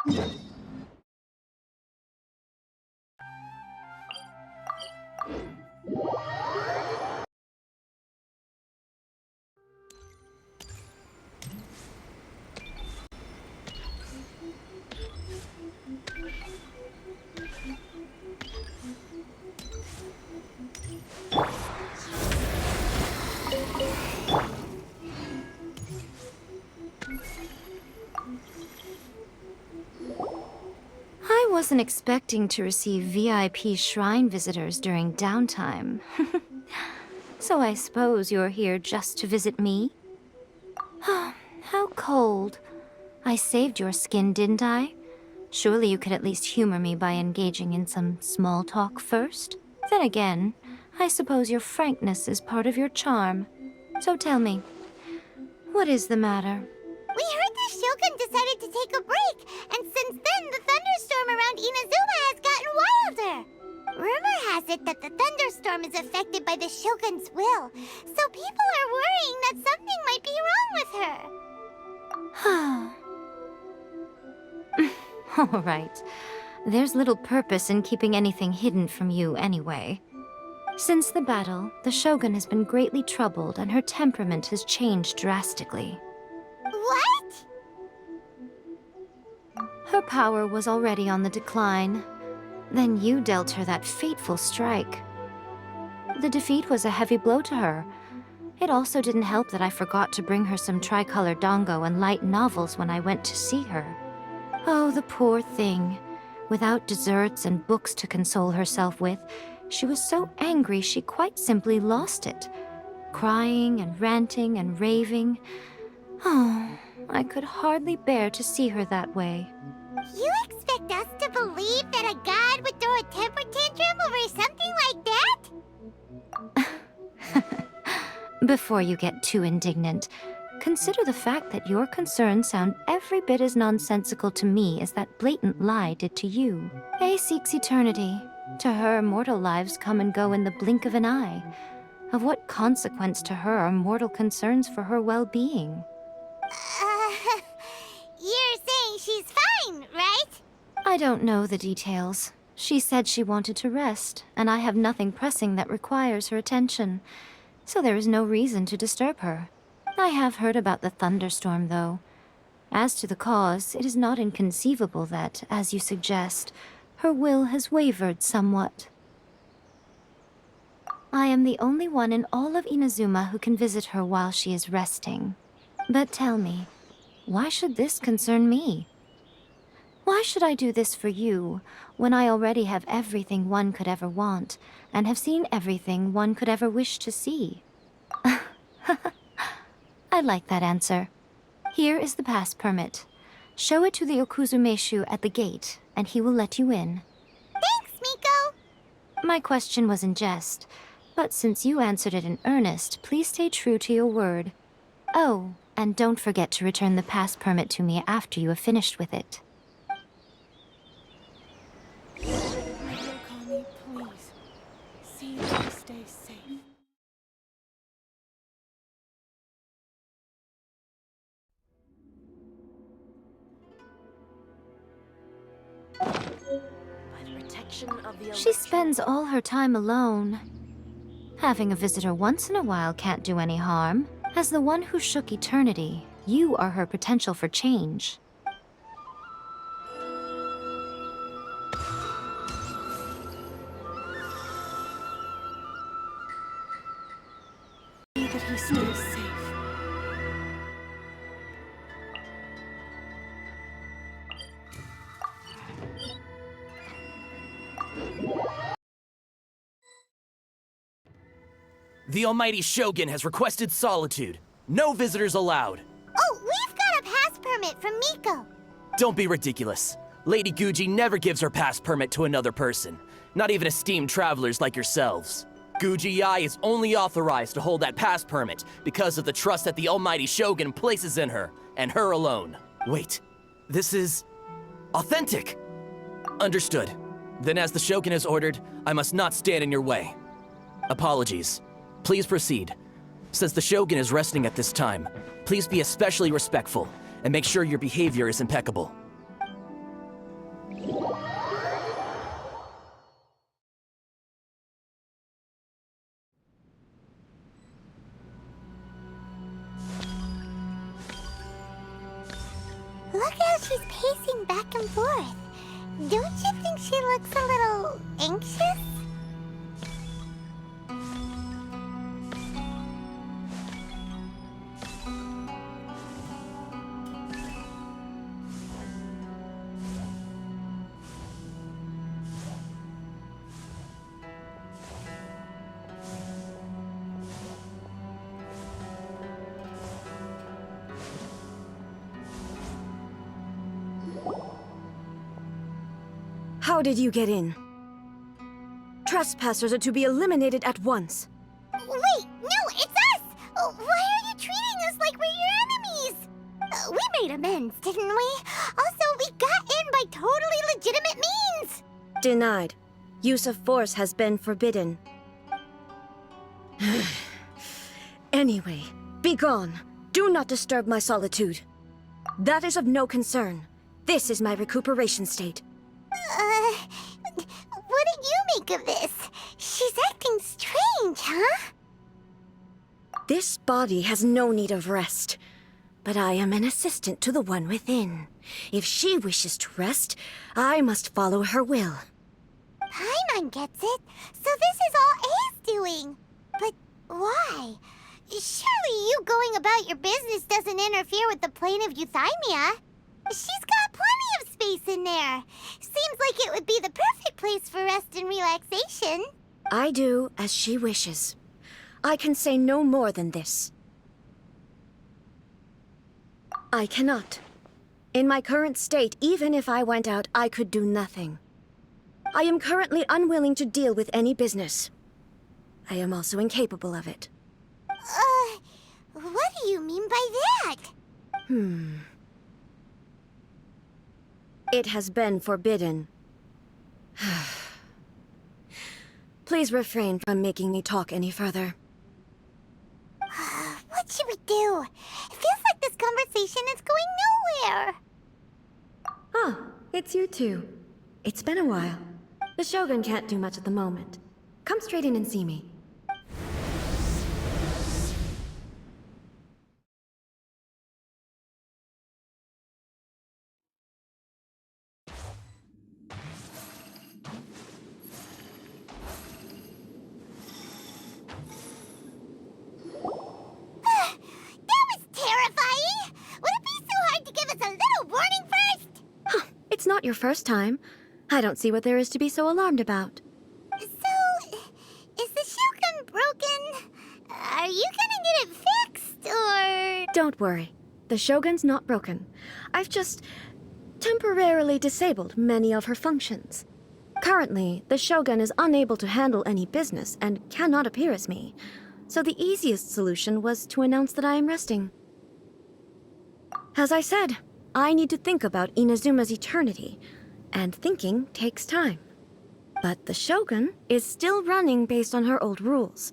I wasn't expecting to receive VIP shrine visitors during downtime. So I suppose you're here just to visit me? How cold. I saved your skin, didn't I? Surely you could at least humor me by engaging in some small talk first? Then again, I suppose your frankness is part of your charm. So tell me, what is the matter? We heard the Shogun decided to take a break, and since then the thunderstorm around Inazuma has gotten wilder. Rumor has it that the thunderstorm is affected by the Shogun's will, so people are worrying that something might be wrong with her. All right. There's little purpose in keeping anything hidden from you anyway. Since the battle, the Shogun has been greatly troubled and her temperament has changed drastically. What? Her power was already on the decline. Then you dealt her that fateful strike. The defeat was a heavy blow to her. It also didn't help that I forgot to bring her some tricolor dango and light novels when I went to see her. Oh, the poor thing. Without desserts and books to console herself with, she was so angry she quite simply lost it. Crying and ranting and raving. Oh, I could hardly bear to see her that way. You expect us to believe that a god would throw a temper tantrum over something like that? Before you get too indignant, consider the fact that your concerns sound every bit as nonsensical to me as that blatant lie did to you. A seeks eternity. To her, mortal lives come and go in the blink of an eye. Of what consequence to her are mortal concerns for her well-being? You're saying she's fine, right? I don't know the details. She said she wanted to rest, and I have nothing pressing that requires her attention. So there is no reason to disturb her. I have heard about the thunderstorm, though. As to the cause, it is not inconceivable that, as you suggest, her will has wavered somewhat. I am the only one in all of Inazuma who can visit her while she is resting. But tell me, why should this concern me? Why should I do this for you, when I already have everything one could ever want, and have seen everything one could ever wish to see? I like that answer. Here is the pass permit. Show it to the Okuzumeshu at the gate, and he will let you in. Thanks, Miko! My question was in jest, but since you answered it in earnest, please stay true to your word. Oh, and don't forget to return the pass permit to me after you have finished with it. Yokami, please. See that you stay safe. She spends all her time alone. Having a visitor once in a while can't do any harm. As the one who shook eternity, you are her potential for change. See that he stays safe. The Almighty Shogun has requested solitude. No visitors allowed. Oh, we've got a pass permit from Miko. Don't be ridiculous. Lady Guji never gives her pass permit to another person, not even esteemed travelers like yourselves. Guji-ai is only authorized to hold that pass permit because of the trust that the Almighty Shogun places in her, and her alone. Wait, this is authentic. Understood. Then as the Shogun has ordered, I must not stand in your way. Apologies. Please proceed. Since the Shogun is resting at this time, please be especially respectful and make sure your behavior is impeccable. Look how she's pacing back and forth. Don't you think she looks a little anxious? How did you get in? Trespassers are to be eliminated at once. Wait, no, it's us! Why are you treating us like we're your enemies? We made amends, didn't we? Also, we got in by totally legitimate means! Denied. Use of force has been forbidden. Anyway, be gone. Do not disturb my solitude. That is of no concern. This is my recuperation state. What do you make of this? She's acting strange, huh? This body has no need of rest. But I am an assistant to the one within. If she wishes to rest, I must follow her will. Paimon gets it. So this is all A's doing. But why? Surely you going about your business doesn't interfere with the plane of euthymia. She's got plenty of space in there. Seems like it would be the perfect place for rest and relaxation. I do as she wishes. I can say no more than this. I cannot. In my current state, even if I went out, I could do nothing. I am currently unwilling to deal with any business. I am also incapable of it. What do you mean by that? It has been forbidden. Please refrain from making me talk any further. What should we do? It feels like this conversation is going nowhere. Ah, it's you two. It's been a while. The Shogun can't do much at the moment. Come straight in and see me. Terrifying! Would it be so hard to give us a little warning first? It's not your first time. I don't see what there is to be so alarmed about. So, is the Shogun broken? Are you gonna get it fixed, or...? Don't worry. The Shogun's not broken. I've just temporarily disabled many of her functions. Currently, the Shogun is unable to handle any business and cannot appear as me. So the easiest solution was to announce that I am resting. As I said, I need to think about Inazuma's eternity, and thinking takes time. But the Shogun is still running based on her old rules.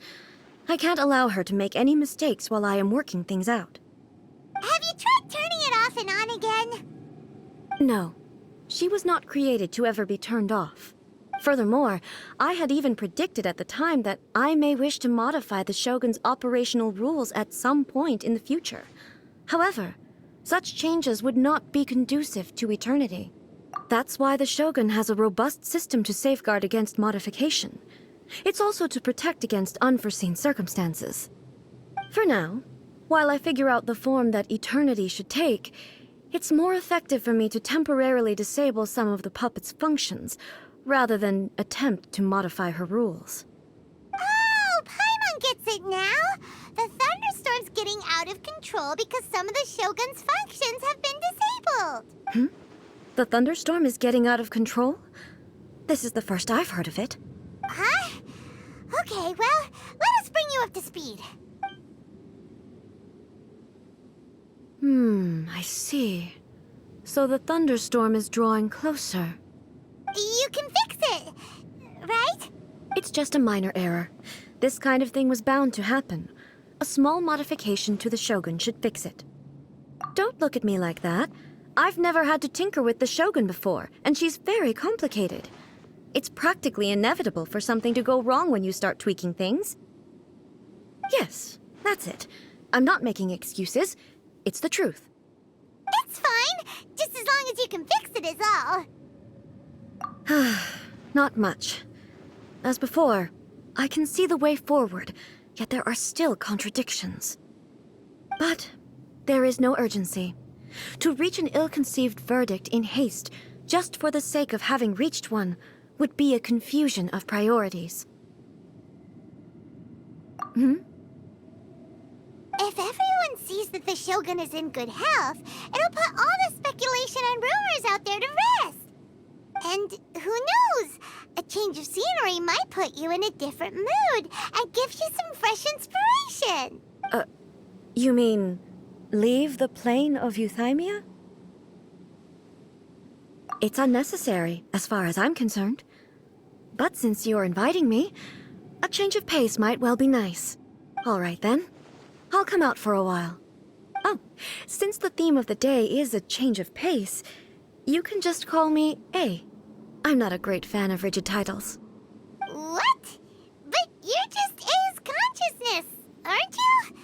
I can't allow her to make any mistakes while I am working things out. Have you tried turning it off and on again? No, she was not created to ever be turned off. Furthermore, I had even predicted at the time that I may wish to modify the Shogun's operational rules at some point in the future. However, such changes would not be conducive to eternity. That's why the Shogun has a robust system to safeguard against modification. It's also to protect against unforeseen circumstances. For now, while I figure out the form that eternity should take, it's more effective for me to temporarily disable some of the puppet's functions, rather than attempt to modify her rules. Oh, Paimon gets it now! The thunderstorm's getting out of control because some of the Shogun's functions have been disabled. The thunderstorm is getting out of control? This is the first I've heard of it. Huh? Okay, well, let us bring you up to speed. I see. So the thunderstorm is drawing closer. You can fix it, right? It's just a minor error. This kind of thing was bound to happen. A small modification to the Shogun should fix it. Don't look at me like that. I've never had to tinker with the Shogun before, and she's very complicated. It's practically inevitable for something to go wrong when you start tweaking things. Yes, that's it. I'm not making excuses. It's the truth. It's fine. Just as long as you can fix it is all. Not much. As before, I can see the way forward, yet there are still contradictions. But there is no urgency. To reach an ill-conceived verdict in haste, just for the sake of having reached one, would be a confusion of priorities. If everyone sees that the Shogun is in good health, it'll put all the speculation and rumors out there to rest. And who knows? A change of scenery might put you in a different mood and give you some fresh inspiration. You mean, leave the plane of Euthymia? It's unnecessary, as far as I'm concerned. But since you're inviting me, a change of pace might well be nice. All right, then. I'll come out for a while. Oh, since the theme of the day is a change of pace, you can just call me A. I'm not a great fan of rigid titles. What? But you're just A's consciousness, aren't you?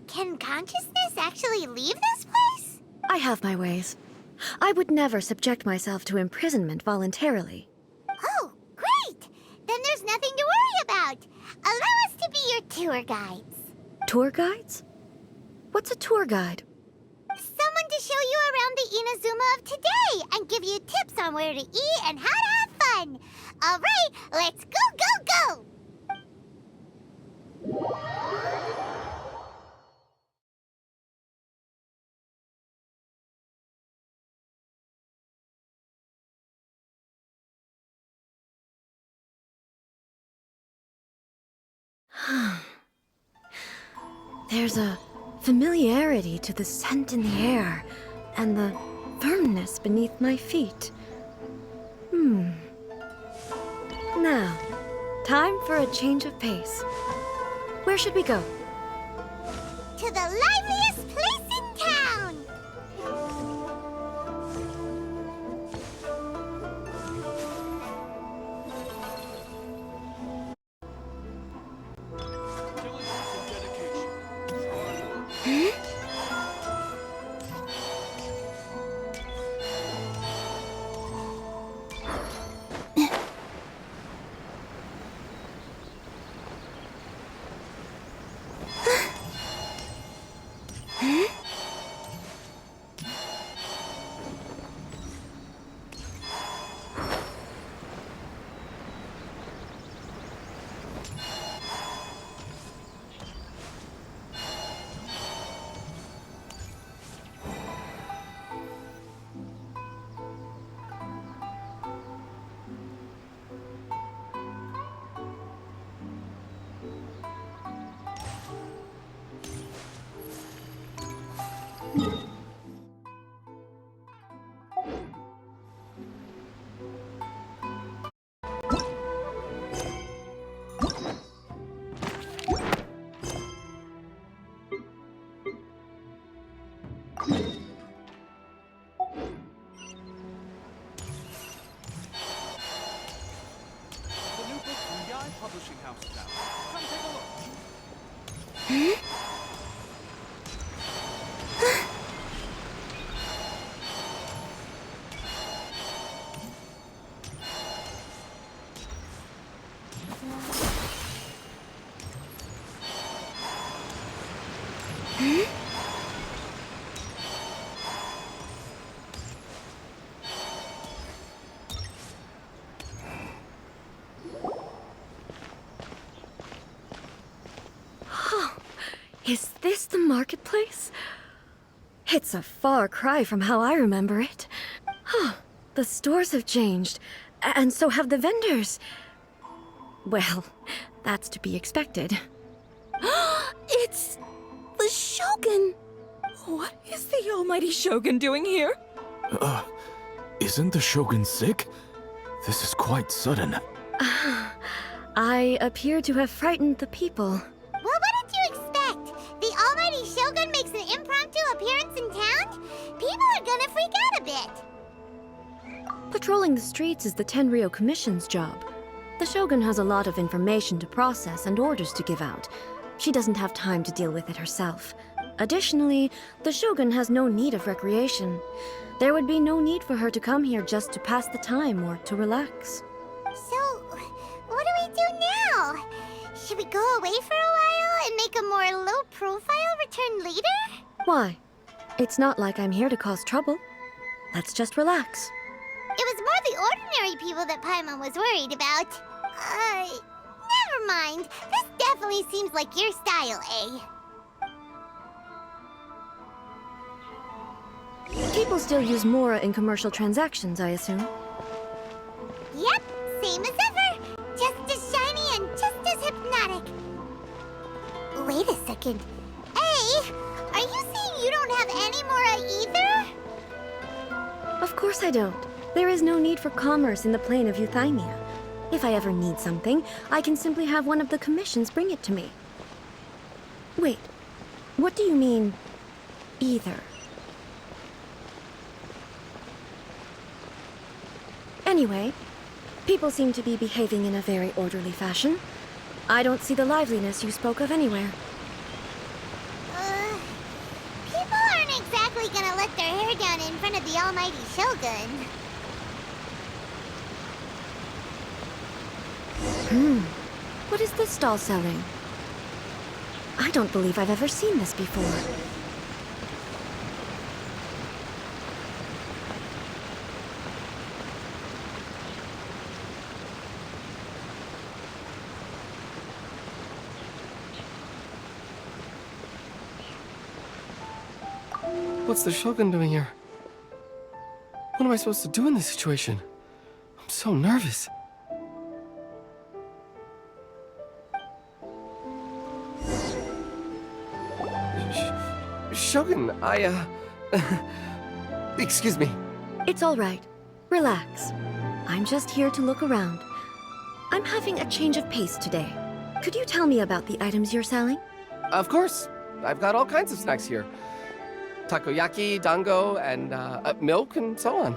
Can consciousness actually leave this place? I have my ways. I would never subject myself to imprisonment voluntarily. Oh, great! Then there's nothing to worry about. Allow us to be your tour guides. Tour guides? What's a tour guide? Someone to show you around the Inazuma of today and give you tips on where to eat and how to have fun. All right, let's go, go, go! There's a familiarity to the scent in the air and the firmness beneath my feet. Now, time for a change of pace. Where should we go? To the liveliest place in town! Publishing house is out. Come take a look. Is this the marketplace? It's a far cry from how I remember it. The stores have changed, and so have the vendors. Well, that's to be expected. It's the Shogun! What is the almighty Shogun doing here? Isn't the Shogun sick? This is quite sudden. I appear to have frightened the people. Well, what did you expect? The almighty Shogun makes an impromptu appearance in town? People are gonna freak out a bit. Patrolling the streets is the Tenryou Commission's job. The Shogun has a lot of information to process and orders to give out. She doesn't have time to deal with it herself. Additionally, the Shogun has no need of recreation. There would be no need for her to come here just to pass the time or to relax. So, what do we do now? Should we go away for a while and make a more low-profile return later? Why? It's not like I'm here to cause trouble. Let's just relax. It was more the ordinary people that Paimon was worried about. Never mind. This definitely seems like your style, eh? People still use Mora in commercial transactions, I assume. Yep, same as ever. Just as shiny and just as hypnotic. Wait a second. Hey, are you saying you don't have any Mora either? Of course I don't. There is no need for commerce in the plane of Euthymia. If I ever need something, I can simply have one of the commissions bring it to me. Wait, what do you mean, either? Anyway, people seem to be behaving in a very orderly fashion. I don't see the liveliness you spoke of anywhere. People aren't exactly gonna let their hair down in front of the almighty Shogun. What is this stall selling? I don't believe I've ever seen this before. What's the Shogun doing here? What am I supposed to do in this situation? I'm so nervous. Shogun, excuse me. It's all right. Relax. I'm just here to look around. I'm having a change of pace today. Could you tell me about the items you're selling? Of course. I've got all kinds of snacks here. Takoyaki, dango, and milk, and so on.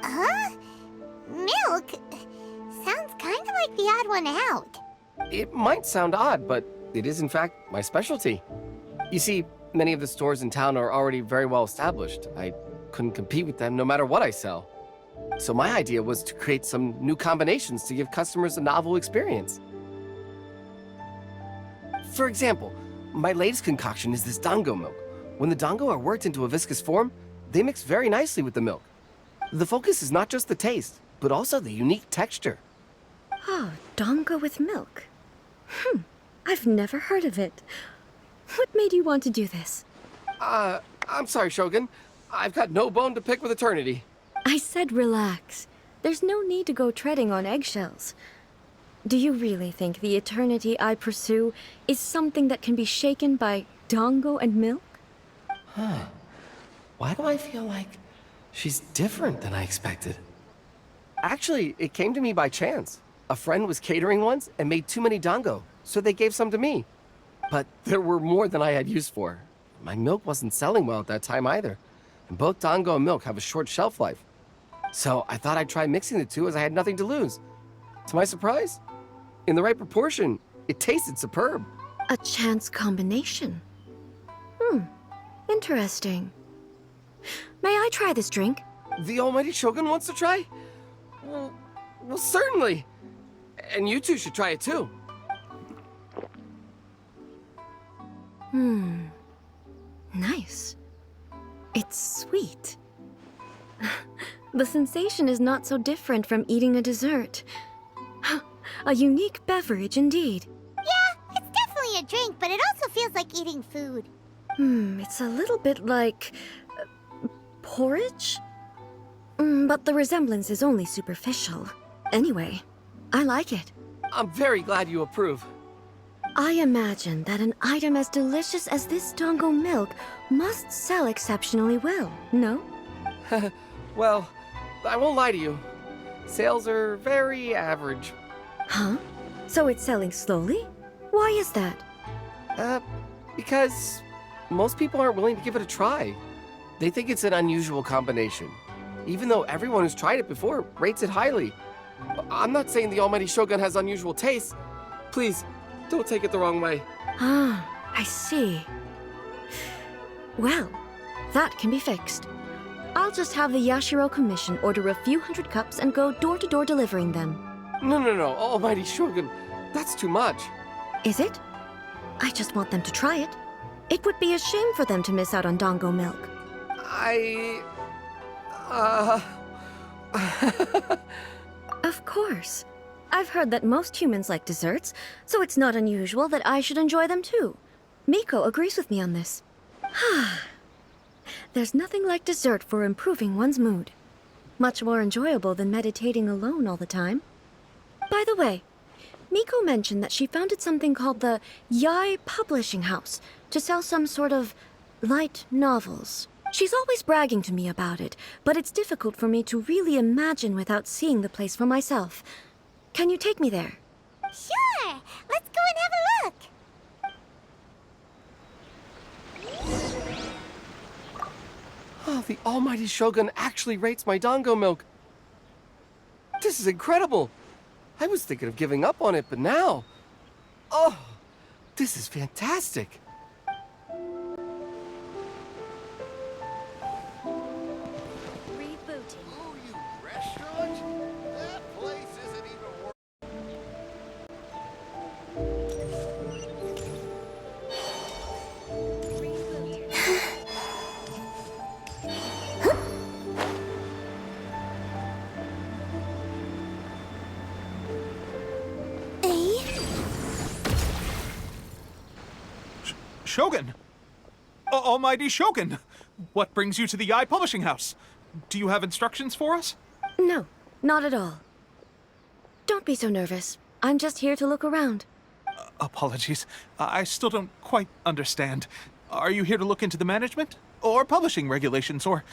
Huh? Milk? Sounds kind of like the odd one out. It might sound odd, but it is in fact my specialty. You see, many of the stores in town are already very well established. I couldn't compete with them no matter what I sell. So my idea was to create some new combinations to give customers a novel experience. For example, my latest concoction is this dango milk. When the dango are worked into a viscous form, they mix very nicely with the milk. The focus is not just the taste, but also the unique texture. Oh, dango with milk. I've never heard of it. What made you want to do this? I'm sorry, Shogun. I've got no bone to pick with eternity. I said relax. There's no need to go treading on eggshells. Do you really think the eternity I pursue is something that can be shaken by dango and milk? Why do I feel like she's different than I expected? Actually, it came to me by chance. A friend was catering once and made too many dango, so they gave some to me. But there were more than I had use for. My milk wasn't selling well at that time either, and both dango and milk have a short shelf life. So I thought I'd try mixing the two as I had nothing to lose. To my surprise, in the right proportion, it tasted superb. A chance combination. Interesting. May I try this drink? The almighty Shogun wants to try? Well, certainly. And you two should try it too. Nice. It's sweet. The sensation is not so different from eating a dessert. A unique beverage indeed. Yeah, it's definitely a drink, but it also feels like eating food. It's a little bit like porridge? But the resemblance is only superficial. Anyway, I like it. I'm very glad you approve. I imagine that an item as delicious as this dango milk must sell exceptionally well, no? Well, I won't lie to you. Sales are very average. Huh? So it's selling slowly? Why is that? Because most people aren't willing to give it a try. They think it's an unusual combination, even though everyone who's tried it before rates it highly. I'm not saying the almighty Shogun has unusual tastes. Please, don't take it the wrong way. Ah, I see. Well, that can be fixed. I'll just have the Yashiro Commission order a few hundred cups and go door-to-door delivering them. No, Almighty Shogun. That's too much. Is it? I just want them to try it. It would be a shame for them to miss out on Dango milk. Of course. I've heard that most humans like desserts, so it's not unusual that I should enjoy them too. Miko agrees with me on this. There's nothing like dessert for improving one's mood. Much more enjoyable than meditating alone all the time. By the way, Miko mentioned that she founded something called the Yai Publishing House to sell some sort of light novels. She's always bragging to me about it, but it's difficult for me to really imagine without seeing the place for myself. Can you take me there? Sure! Let's go and have a look! Oh, the Almighty Shogun actually rates my Dango milk. This is incredible. I was thinking of giving up on it, but now... Oh, this is fantastic. Rebooting. Oh, you restaurant? That place isn't even worth... Shogun! Almighty Shogun! What brings you to the Yai Publishing House? Do you have instructions for us? No, not at all. Don't be so nervous. I'm just here to look around. Apologies. I still don't quite understand. Are you here to look into the management? Or publishing regulations? Or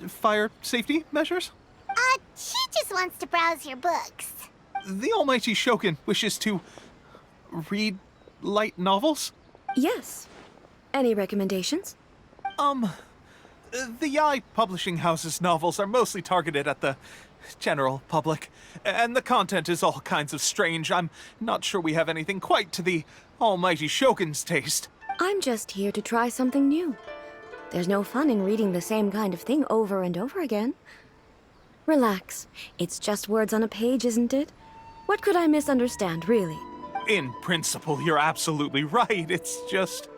fire safety measures? She just wants to browse your books. The Almighty Shogun wishes to... read light novels? Yes. Any recommendations? The Yai Publishing House's novels are mostly targeted at the general public, and the content is all kinds of strange. I'm not sure we have anything quite to the Almighty Shogun's taste. I'm just here to try something new. There's no fun in reading the same kind of thing over and over again. Relax. It's just words on a page, isn't it? What could I misunderstand, really? In principle, you're absolutely right. It's just...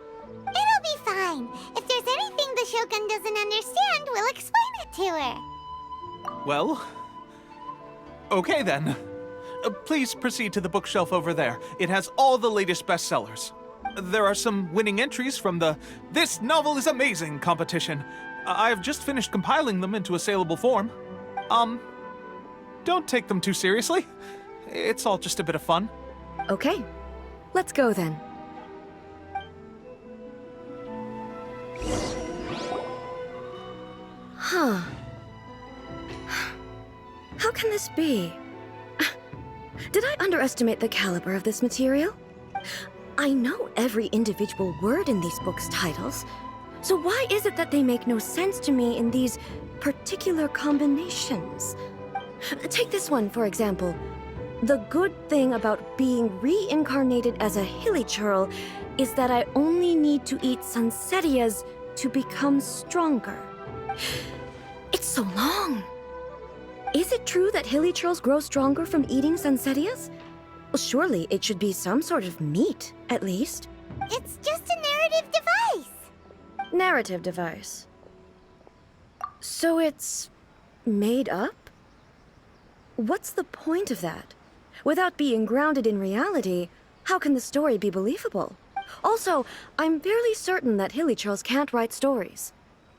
It'll be fine. If there's anything the Shogun doesn't understand, we'll explain it to her. Well... okay then. Please proceed to the bookshelf over there. It has all the latest bestsellers. There are some winning entries from the This Novel is Amazing competition. I've just finished compiling them into a saleable form. Don't take them too seriously. It's all just a bit of fun. Okay. Let's go then. Huh. How can this be? Did I underestimate the caliber of this material? I know every individual word in these books' titles, so why is it that they make no sense to me in these particular combinations? Take this one, for example. The good thing about being reincarnated as a hilly churl is that I only need to eat sunsettias to become stronger. It's so long. Is it true that hilly churls grow stronger from eating sunsettias? Well, surely it should be some sort of meat, at least. It's just a narrative device. Narrative device. So it's made up? What's the point of that? Without being grounded in reality, how can the story be believable? Also, I'm fairly certain that hilly churls can't write stories.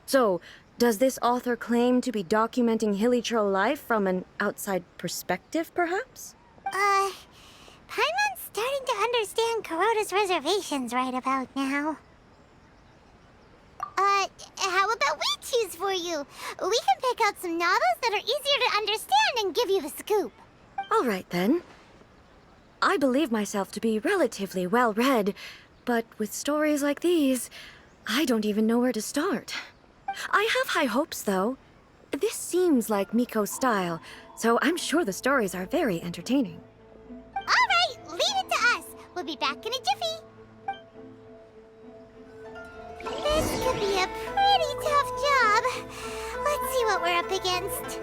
So, does this author claim to be documenting hilly churl life from an outside perspective, perhaps? Paimon's starting to understand Kuroda's reservations right about now. How about we choose for you? We can pick out some novels that are easier to understand and give you the scoop. All right, then. I believe myself to be relatively well-read, but with stories like these, I don't even know where to start. I have high hopes, though. This seems like Miko's style, so I'm sure the stories are very entertaining. All right, leave it to us. We'll be back in a jiffy. This could be a pretty what we're up against.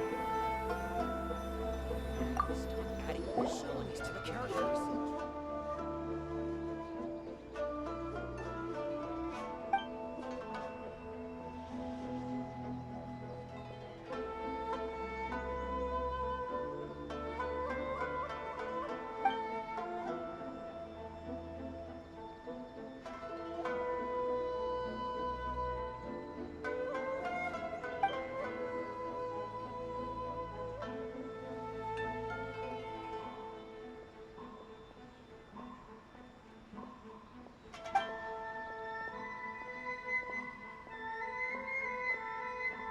Adding more facilities to the characters.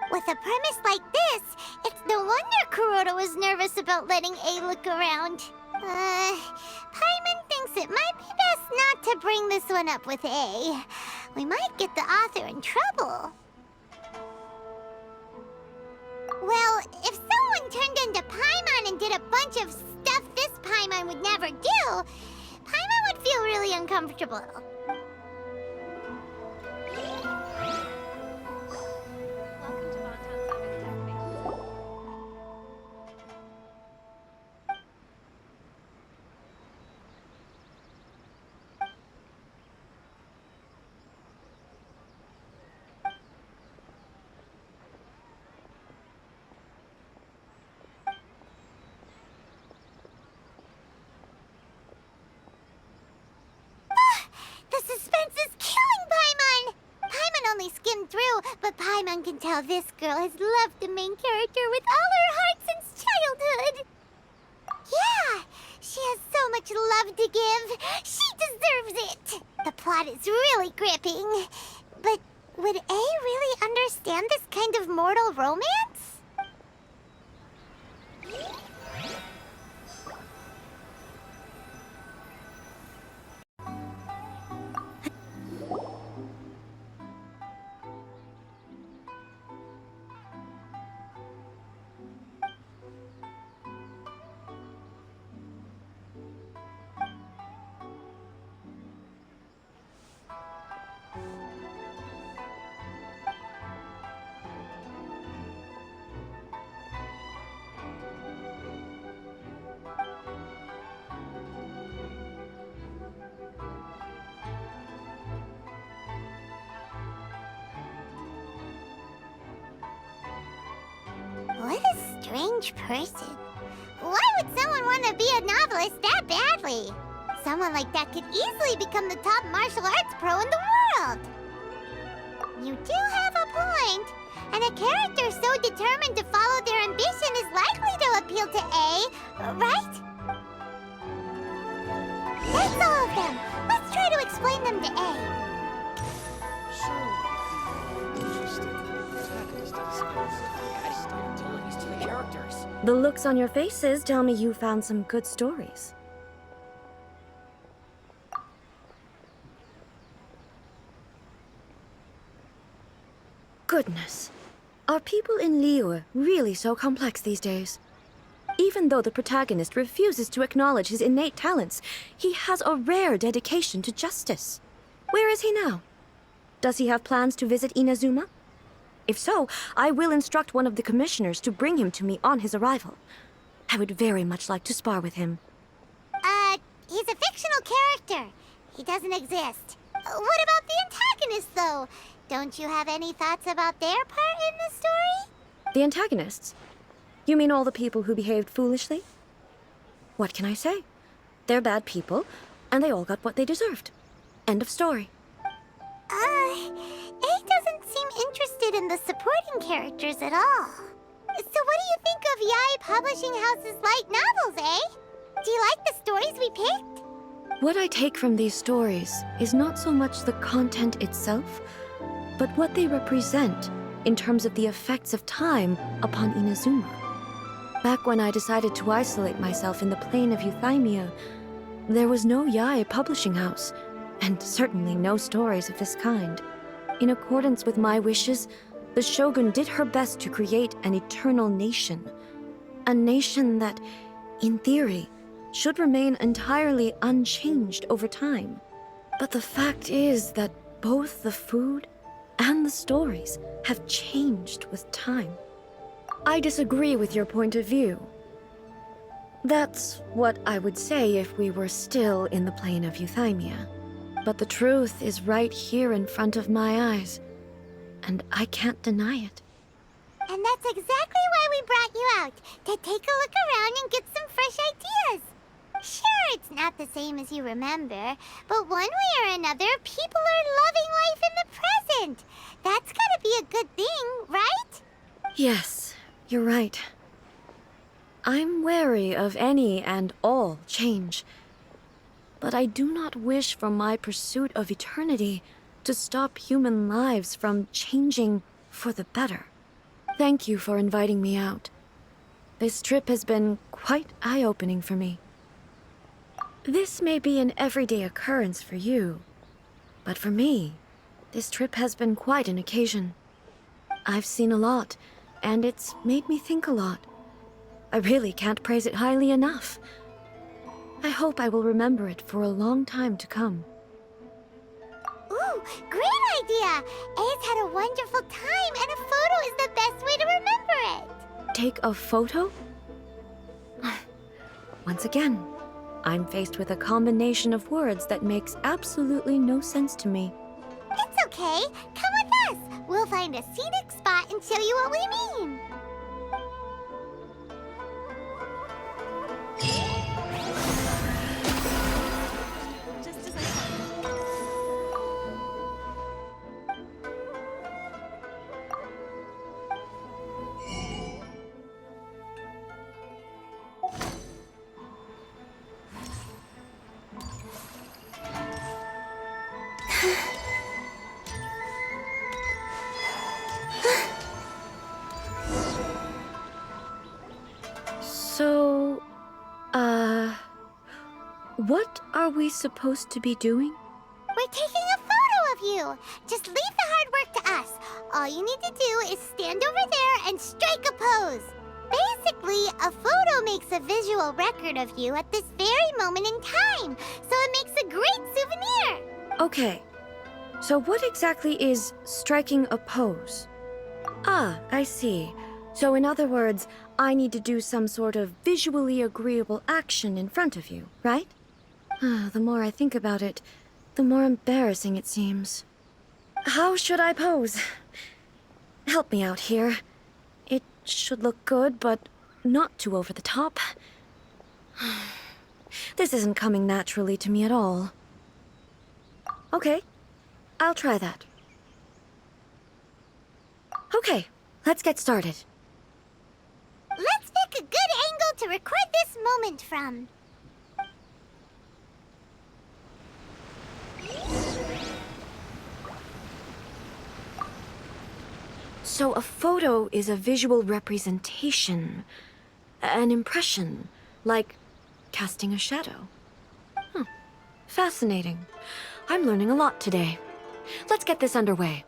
With a premise like this, it's no wonder Kuroda was nervous about letting A look around. Paimon thinks it might be best not to bring this one up with A. We might get the author in trouble. Well, if someone turned into Paimon and did a bunch of stuff this Paimon would never do, Paimon would feel really uncomfortable. The suspense is killing Paimon! Paimon only skimmed through, but Paimon can tell this girl has loved the main character with all her heart since childhood. Yeah, she has so much love to give. She deserves it. The plot is really gripping. But would A really understand this kind of mortal romance? What a strange person. Why would someone want to be a novelist that badly? Someone like that could easily become the top martial arts pro in the world. You do have a point. And a character so determined to follow their ambition is likely to appeal to A, right? That's all of them. Let's try to explain them to A. The looks on your faces tell me you found some good stories. Goodness. Are people in Liyue really so complex these days? Even though the protagonist refuses to acknowledge his innate talents, he has a rare dedication to justice. Where is he now? Does he have plans to visit Inazuma? If so, I will instruct one of the commissioners to bring him to me on his arrival. I would very much like to spar with him. He's a fictional character. He doesn't exist. What about the antagonist, though? Don't you have any thoughts about their part in the story? The antagonists? You mean all the people who behaved foolishly? What can I say? They're bad people, and they all got what they deserved. End of story. A doesn't seem interested in the supporting characters at all. So what do you think of Yae Publishing House's light novels, eh? Do you like the stories we picked? What I take from these stories is not so much the content itself, but what they represent in terms of the effects of time upon Inazuma. Back when I decided to isolate myself in the plain of Euthymia, there was no Yae Publishing House, and certainly no stories of this kind. In accordance with my wishes, the Shogun did her best to create an eternal nation. A nation that, in theory, should remain entirely unchanged over time. But the fact is that both the food and the stories have changed with time. I disagree with your point of view. That's what I would say if we were still in the plane of euthymia. But the truth is right here in front of my eyes, and I can't deny it. And that's exactly why we brought you out, to take a look around and get some fresh ideas. Sure, it's not the same as you remember, but one way or another, people are loving life in the present. That's gotta be a good thing, right? Yes, you're right. I'm wary of any and all change. But I do not wish for my pursuit of eternity to stop human lives from changing for the better. Thank you for inviting me out. This trip has been quite eye-opening for me. This may be an everyday occurrence for you, but for me, this trip has been quite an occasion. I've seen a lot, and it's made me think a lot. I really can't praise it highly enough. I hope I will remember it for a long time to come. Ooh, great idea! A's had a wonderful time, and a photo is the best way to remember it. Take a photo? Once again, I'm faced with a combination of words that makes absolutely no sense to me. It's okay. Come with us. We'll find a scenic spot and show you what we mean. So, what are we supposed to be doing? We're taking a photo of you. Just leave the hard work to us. All you need to do is stand over there and strike a pose. Basically, a photo makes a visual record of you at this very moment in time, so it makes a great souvenir. Okay, so what exactly is striking a pose? Ah, I see. So in other words, I need to do some sort of visually agreeable action in front of you, right? The more I think about it, the more embarrassing it seems. How should I pose? Help me out here. It should look good, but not too over the top. This isn't coming naturally to me at all. Okay, I'll try that. Okay, let's get started. Let's pick a good angle to record this moment from. So a photo is a visual representation, an impression, like casting a shadow. Fascinating. I'm learning a lot today. Let's get this underway.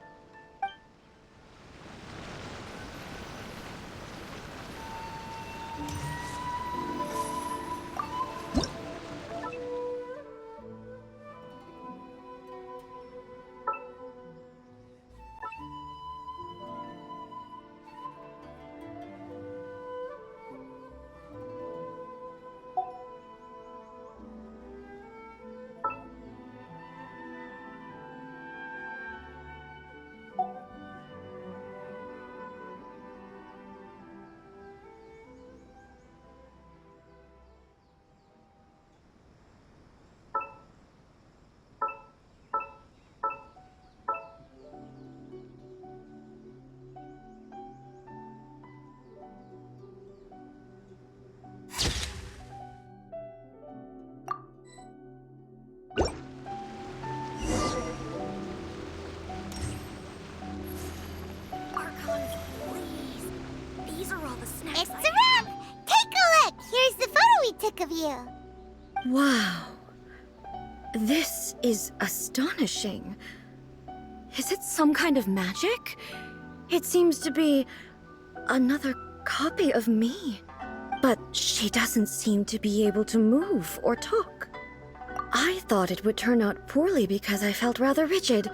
It's a wrap! Take a look! Here's the photo we took of you. Wow. This is astonishing. Is it some kind of magic? It seems to be another copy of me. But she doesn't seem to be able to move or talk. I thought it would turn out poorly because I felt rather rigid,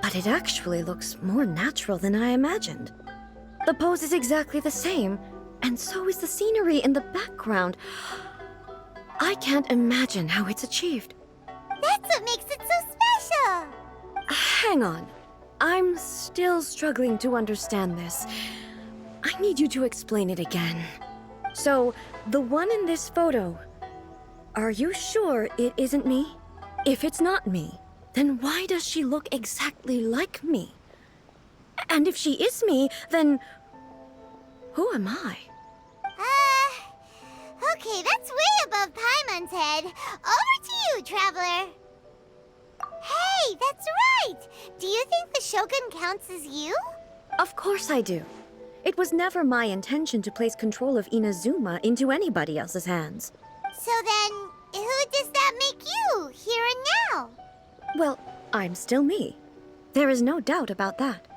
but it actually looks more natural than I imagined. The pose is exactly the same, and so is the scenery in the background. I can't imagine how it's achieved. That's what makes it so special! Hang on. I'm still struggling to understand this. I need you to explain it again. So, the one in this photo, are you sure it isn't me? If it's not me, then why does she look exactly like me? And if she is me, then who am I? Okay, that's way above Paimon's head. Over to you, Traveler. Hey, that's right! Do you think the Shogun counts as you? Of course I do. It was never my intention to place control of Inazuma into anybody else's hands. So then, who does that make you, here and now? Well, I'm still me. There is no doubt about that.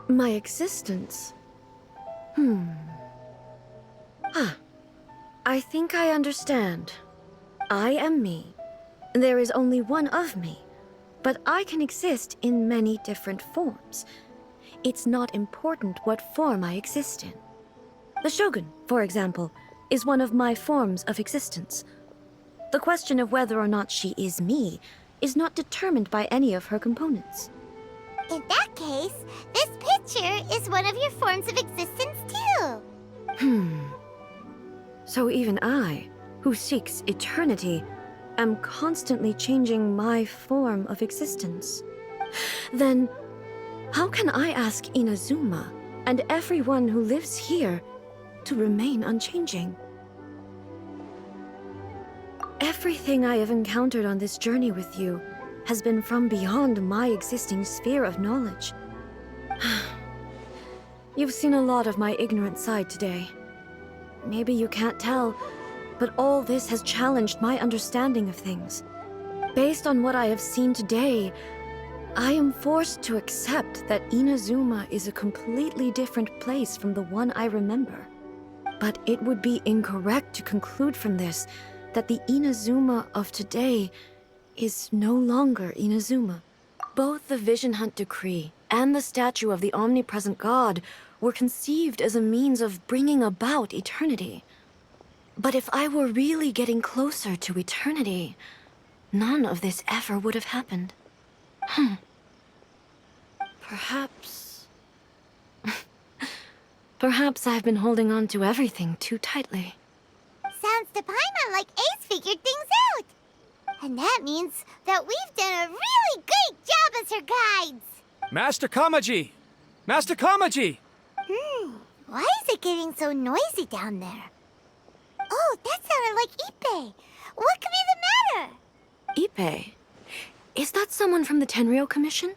My existence... I think I understand. I am me. There is only one of me, but I can exist in many different forms. It's not important what form I exist in. The Shogun, for example, is one of my forms of existence. The question of whether or not she is me is not determined by any of her components. In that case, this picture is one of your forms of existence too. So even I, who seeks eternity, am constantly changing my form of existence. Then, how can I ask Inazuma and everyone who lives here to remain unchanging? Everything I have encountered on this journey with you has been from beyond my existing sphere of knowledge. You've seen a lot of my ignorant side today. Maybe you can't tell, but all this has challenged my understanding of things. Based on what I have seen today, I am forced to accept that Inazuma is a completely different place from the one I remember. But it would be incorrect to conclude from this that the Inazuma of today is no longer Inazuma. Both the Vision Hunt Decree and the statue of the omnipresent God were conceived as a means of bringing about eternity. But if I were really getting closer to eternity, none of this ever would have happened. Perhaps... Perhaps I've been holding on to everything too tightly. Sounds to Paimon like Ace figured things out. And that means that we've done a really great job as her guides. Master Kamaji! Master Kamaji! Why is it getting so noisy down there? Oh, that sounded like Ippei. What could be the matter? Ippei? Is that someone from the Tenryou Commission?